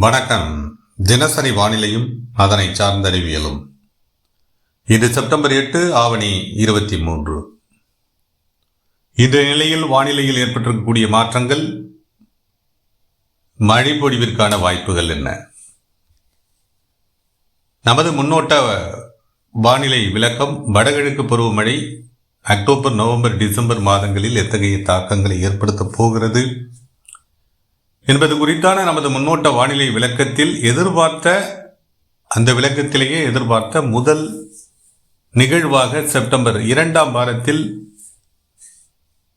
வணக்கம். தினசரி வானிலையும் அதனை சார்ந்த அறிவியலும். இது செப்டம்பர் 8 ஆவணி 23. இந்த நிலையில் வானிலையில் ஏற்பட்டிருக்கக்கூடிய மாற்றங்கள், மழை பொழிவிற்கான வாய்ப்புகள் என்ன? நமது முன்னோட்ட வானிலை விளக்கம் வடகிழக்கு பருவமழை அக்டோபர், நவம்பர், டிசம்பர் மாதங்களில் எத்தகைய தாக்கங்களை ஏற்படுத்தப் போகிறது என்பது குறித்தான நமது முன்னோட்ட வானிலை விளக்கத்தில் எதிர்பார்த்த முதல் நிகழ்வாக செப்டம்பர் 2ஆம் வாரத்தில்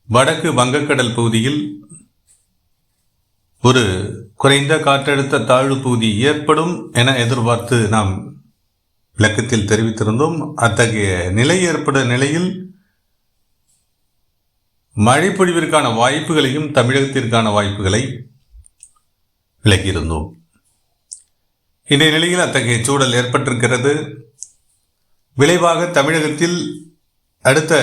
வடக்கு வங்கக்கடல் பகுதியில் ஒரு குறைந்த காற்றழுத்த தாழ்வு பகுதி ஏற்படும் என எதிர்பார்த்து நாம் விளக்கத்தில் தெரிவித்திருந்தோம். அத்தகைய நிலை ஏற்பட நிலையில் மழை பொழிவிற்கான வாய்ப்புகளையும் தமிழகத்திற்கான வாய்ப்புகளை விளக்கியிருந்தோம். இன்றைய நிலையில் அத்தகைய சூழல் ஏற்பட்டிருக்கிறது. விளைவாக தமிழகத்தில் அடுத்த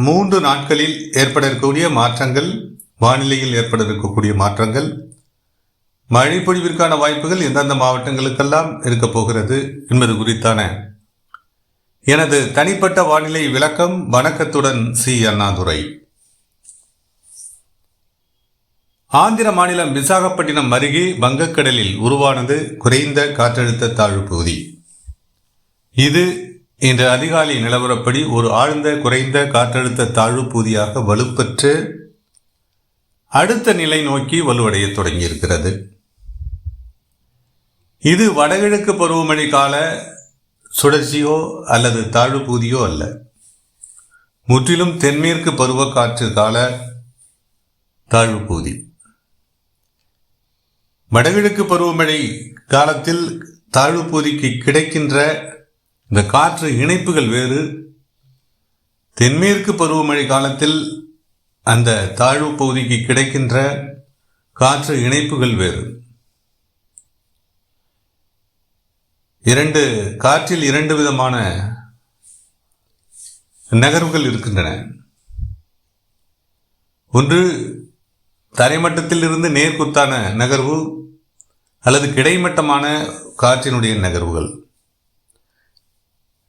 3 நாட்களில் ஏற்பட இருக்கக்கூடிய மாற்றங்கள், வானிலையில் ஏற்பட இருக்கக்கூடிய மாற்றங்கள், மழை பொழிவிற்கான வாய்ப்புகள் எந்தெந்த மாவட்டங்களுக்கெல்லாம் இருக்கப் போகிறது என்பது குறித்தான எனது தனிப்பட்ட வானிலை விளக்கம். வணக்கத்துடன் சி. அண்ணாதுரை. ஆந்திர மாநிலம் விசாகப்பட்டினம் அருகே வங்கக்கடலில் உருவானது குறைந்த காற்றழுத்த தாழ்வு பகுதி. இது இன்று அதிகாலை நிலவரப்படி ஒரு ஆழ்ந்த குறைந்த காற்றழுத்த தாழ்வு பகுதியாக வலுப்பெற்று அடுத்த நிலை நோக்கி வலுவடைய தொடங்கியிருக்கிறது. இது வடகிழக்கு பருவமழை கால சுழற்சியோ அல்லது தாழ்வு பகுதியோ அல்ல. முற்றிலும் தென்மேற்கு பருவக்காற்று கால தாழ்வு பகுதி. வடகிழக்கு பருவமழை காலத்தில் தாழ்வு பகுதிக்கு கிடைக்கின்ற இந்த காற்று இணைப்புகள் வேறு. தென்மேற்கு பருவமழை காலத்தில் அந்த தாழ்வு பகுதிக்கு கிடைக்கின்ற காற்று இணைப்புகள் வேறு. காற்றில் 2 விதமான நகர்வுகள் இருக்கின்றன. ஒன்று தரைமட்டத்தில் இருந்து நேர்குத்தான நகர்வு அல்லது கிடைமட்டமான காற்றினுடைய நகர்வுகள்.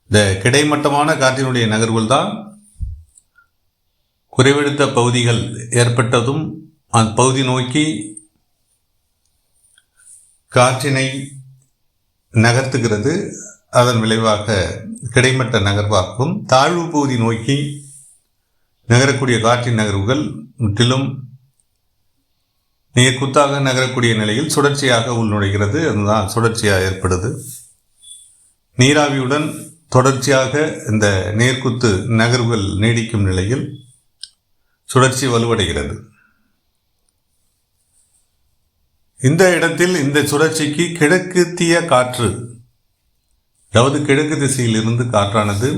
இந்த கிடைமட்டமான காற்றினுடைய நகர்வுகள் தான் குறைவழுத்த பகுதிகள் ஏற்பட்டதும் அந்த பகுதி நோக்கி காற்றினை நகர்த்துகிறது. அதன் விளைவாக கிடைமட்ட நகர்வாகவும் தாழ்வு பகுதி நோக்கி நகரக்கூடிய காற்றின் நகர்வுகள் முற்றிலும் நேர்குத்தாக நகரக்கூடிய நிலையில் சுழற்சியாக உள்நுழைகிறது. அதுதான் சுழற்சியாக ஏற்படுது. நீராவியுடன் தொடர்ச்சியாக இந்த நேர்குத்து நகர்வுகள் நீடிக்கும் நிலையில் சுழற்சி வலுவடைகிறது. இந்த இடத்தில் இந்த சுழற்சிக்கு கிழக்குத்திய காற்று, அதாவது கிழக்கு திசையில் இருந்து காற்றானது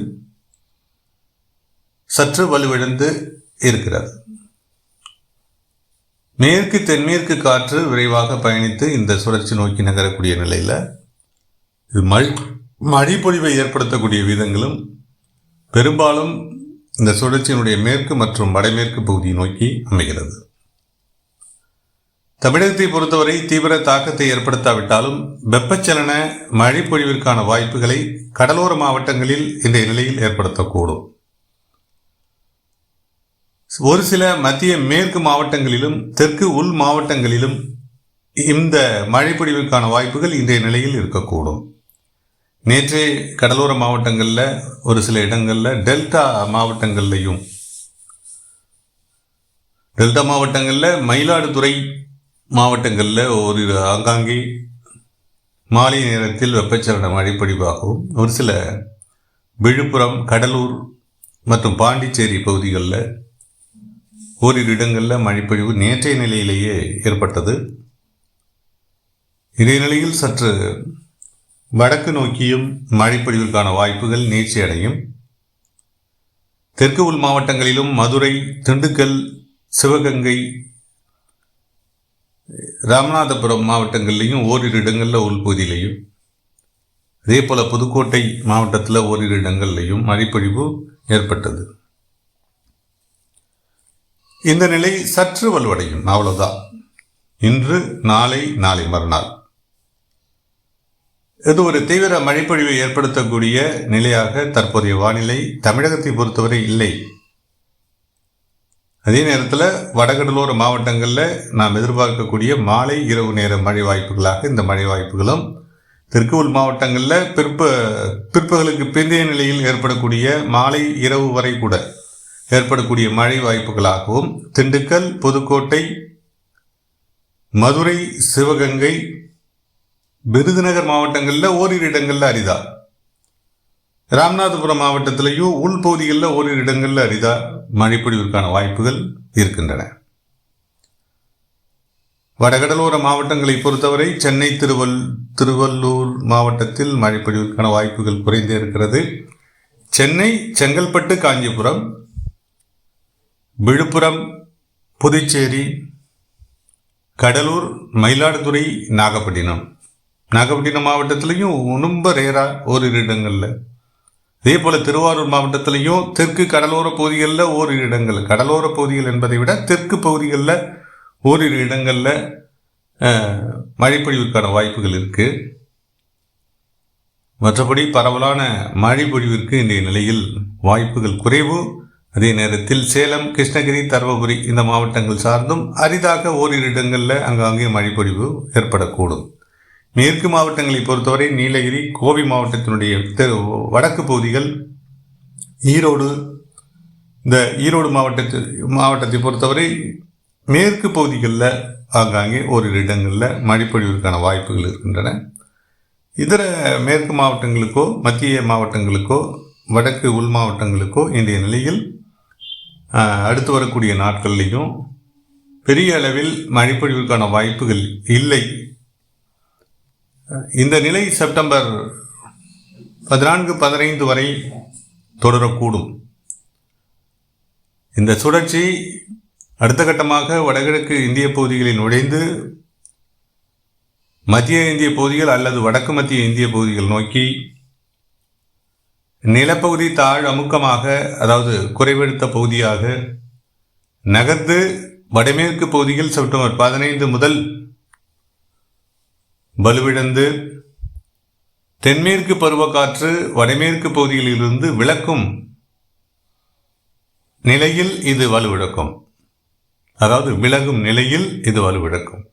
சற்று வலுவிழந்து இருக்கிறது. மேற்கு தென்மேற்கு காற்று விரைவாக பயணித்து இந்த சுழற்சி நோக்கி நகரக்கூடிய நிலையில் இது மழை பொழிவை ஏற்படுத்தக்கூடிய விதங்களும் பெரும்பாலும் இந்த சுழற்சியினுடைய மேற்கு மற்றும் வடமேற்கு பகுதியை நோக்கி அமைகிறது. தமிழகத்தை பொறுத்தவரை தீவிர தாக்கத்தை ஏற்படுத்தாவிட்டாலும் வெப்பச்சலன மழை பொழிவிற்கான வாய்ப்புகளை கடலோர மாவட்டங்களில் இன்றைய நிலையில் ஏற்படுத்தக்கூடும். ஒரு சில மத்திய மேற்கு மாவட்டங்களிலும் தெற்கு உள் மாவட்டங்களிலும் இந்த மழை பொழிவிற்கான வாய்ப்புகள் இன்றைய நிலையில் இருக்கக்கூடும். நேற்றே கடலோர மாவட்டங்களில் ஒரு சில இடங்களில் டெல்டா மாவட்டங்களில் மயிலாடுதுறை மாவட்டங்களில் ஒரு ஆங்காங்கே மாலை நேரத்தில் வெப்பச்சலன மழை பொழிவாகவும், ஒரு சில விழுப்புரம், கடலூர் மற்றும் பாண்டிச்சேரி பகுதிகளில் ஓரிரு இடங்களில் மழைப்பொழிவு நேற்றைய நிலையிலேயே ஏற்பட்டது. இதே நிலையில் சற்று வடக்கு நோக்கியும் மழைப்பொழிவிற்கான வாய்ப்புகள் நீட்சி அடையும். தெற்கு உள் மாவட்டங்களிலும் மதுரை, திண்டுக்கல், சிவகங்கை, ராமநாதபுரம் மாவட்டங்களிலையும் ஓரிரு இடங்களில் உள்பகுதியிலையும், அதே போல் புதுக்கோட்டை மாவட்டத்தில் ஓரிரு இடங்கள்லையும் மழைப்பொழிவு ஏற்பட்டது. இந்த நிலை சற்று வலுவடையும், அவ்வளவுதான். இன்று, நாளை, நாளை மறுநாள் இது ஒரு தீவிர மழைப்பொழிவை ஏற்படுத்தக்கூடிய நிலையாக தற்போதைய வானிலை தமிழகத்தை பொறுத்தவரை இல்லை. அதே நேரத்தில் வடகடலோர மாவட்டங்களில் நாம் எதிர்பார்க்கக்கூடிய மாலை இரவு நேர மழை வாய்ப்புகளாக இந்த மழை வாய்ப்புகளும், தெற்கு உள் மாவட்டங்களில் பிற்பகலுக்கு பிந்தைய நிலையில் ஏற்படக்கூடிய மாலை இரவு வரை கூட ஏற்படக்கூடிய மழை வாய்ப்புகளாகவும், திண்டுக்கல், புதுக்கோட்டை, மதுரை, சிவகங்கை, விருதுநகர் மாவட்டங்களில் ஓரிரு இடங்களில் அரிதா, ராமநாதபுரம் மாவட்டத்திலையும் உள்பகுதிகளில் ஓரிரு இடங்களில் அரிதா மழைப்பொழிவிற்கான வாய்ப்புகள் இருக்கின்றன. வடகடலோர மாவட்டங்களை பொறுத்தவரை சென்னை, திருவள்ளூர் மாவட்டத்தில் மழைப்பொழிவிற்கான வாய்ப்புகள் குறைந்தே இருக்கிறது. சென்னை, செங்கல்பட்டு, காஞ்சிபுரம், விழுப்புரம், புதுச்சேரி, கடலூர், மயிலாடுதுறை, நாகப்பட்டினம் மாவட்டத்திலையும் ரொம்ப ரேராக ஓரிரு இடங்களில், அதே போல் திருவாரூர் மாவட்டத்திலையும் தெற்கு கடலோர பகுதிகளில் ஓரிரு இடங்கள், கடலோர பகுதிகள் என்பதை விட தெற்கு பகுதிகளில் ஓரிரு இடங்களில் மழைப்பொழிவிற்கான வாய்ப்புகள் இருக்குது. மற்றபடி பரவலான மழைப்பொழிவிற்கு இன்றைய நிலையில் வாய்ப்புகள் குறைவு. அதே நேரத்தில் சேலம், கிருஷ்ணகிரி, தருமபுரி இந்த மாவட்டங்கள் சார்ந்தும் அரிதாக ஓரிரு இடங்களில் அங்கங்கே மழைப்பொழிவு ஏற்படக்கூடும். மேற்கு மாவட்டங்களை பொறுத்தவரை நீலகிரி, கோவை மாவட்டத்தினுடைய வடக்கு பகுதிகள், ஈரோடு, இந்த ஈரோடு மாவட்டத்தை பொறுத்தவரை மேற்கு பகுதிகளில் ஆங்காங்கே ஓரிரு இடங்களில் மழைப்பொழிவிற்கான வாய்ப்புகள் இருக்கின்றன. இதர மேற்கு மாவட்டங்களுக்கோ, மத்திய மாவட்டங்களுக்கோ, வடக்கு உள் மாவட்டங்களுக்கோ இன்றைய நிலையில் அடுத்து வரக்கூடிய நாட்கள்லேயும் பெரிய அளவில் மழைப்பொழிவிற்கான வாய்ப்புகள் இல்லை. இந்த நிலை செப்டம்பர் 14-15 வரை தொடரக்கூடும். இந்த சுழற்சி அடுத்த கட்டமாக வடகிழக்கு இந்திய பகுதிகளில் நுழைந்து மத்திய இந்திய பகுதிகள் அல்லது வடக்கு மத்திய இந்திய பகுதிகள் நோக்கி நிலப்பகுதி தாழ் அமுக்கமாக, அதாவது குறைவெடுத்த பகுதியாக நகர்ந்து வடமேற்கு பகுதியில் செப்டம்பர் 15 முதல் வலுவிழந்து தென்மேற்கு பருவக்காற்று வடமேற்கு பகுதிகளிலிருந்து விலக்கும் நிலையில் இது வலுவிழக்கும். அதாவது விலகும் நிலையில் இது வலுவிழக்கும்.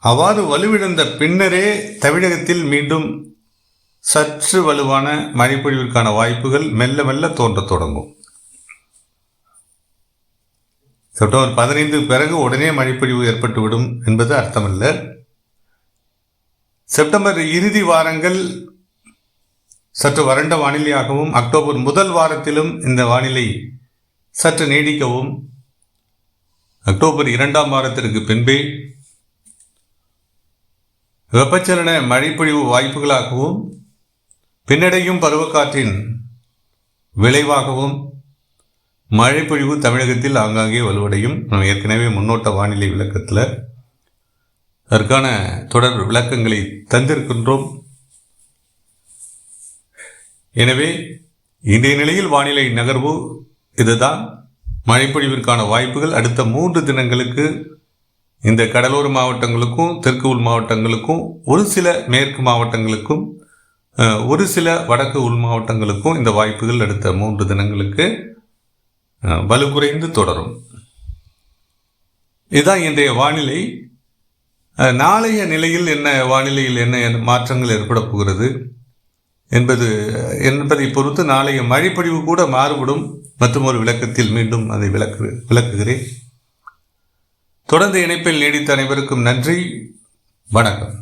அவ்வாறு வலுவிழந்த பின்னரே தமிழகத்தில் மீண்டும் சற்று வலுவான மழைப்பொழிவிற்கான வாய்ப்புகள் மெல்ல மெல்ல தோன்றத் தொடங்கும். செப்டம்பர் 15 பிறகு உடனே மழைப்பொழிவு ஏற்பட்டுவிடும் என்பது அர்த்தமல்ல. செப்டம்பர் இறுதி வாரங்கள் சற்று வறண்ட வானிலையாகவும், அக்டோபர் முதல் வாரத்திலும் இந்த வானிலை சற்று நீடிக்கவும், அக்டோபர் 2ஆம் வாரத்திற்கு பின்பே வெப்பச்சலன மழைப்பொழிவு வாய்ப்புகளாகவும், பின்னடையும் பருவக்காற்றின் விளைவாகவும் மழைப்பொழிவு தமிழகத்தில் ஆங்காங்கே வலுவடையும். நம்ம ஏற்கனவே முன்னோட்ட வானிலை விளக்கத்தில் அதற்கான தொடர் விளக்கங்களை தந்திருக்கின்றோம். எனவே இன்றைய நிலையில் வானிலை நகர்வு இதுதான். மழைப்பொழிவிற்கான வாய்ப்புகள் அடுத்த 3 தினங்களுக்கு இந்த கடலோர மாவட்டங்களுக்கும், தெற்கு உள் மாவட்டங்களுக்கும், ஒரு சில மேற்கு மாவட்டங்களுக்கும், ஒரு சில வடக்கு உள் மாவட்டங்களுக்கும் இந்த வாய்ப்புகள் அடுத்த 3 தினங்களுக்கு வலுக்குறைந்து தொடரும். இதுதான் இன்றைய வானிலை. நாளைய நிலையில் வானிலையில் என்ன மாற்றங்கள் ஏற்பட போகிறது என்பதை பொறுத்து நாளைய மழைப்பொழிவு கூட மாறுபடும். மற்றும் ஒரு விளக்கத்தில் மீண்டும் அதை விளக்குகிறேன். தொடர்ந்து இணைப்பில் நீடித்த அனைவருக்கும் நன்றி. வணக்கம்.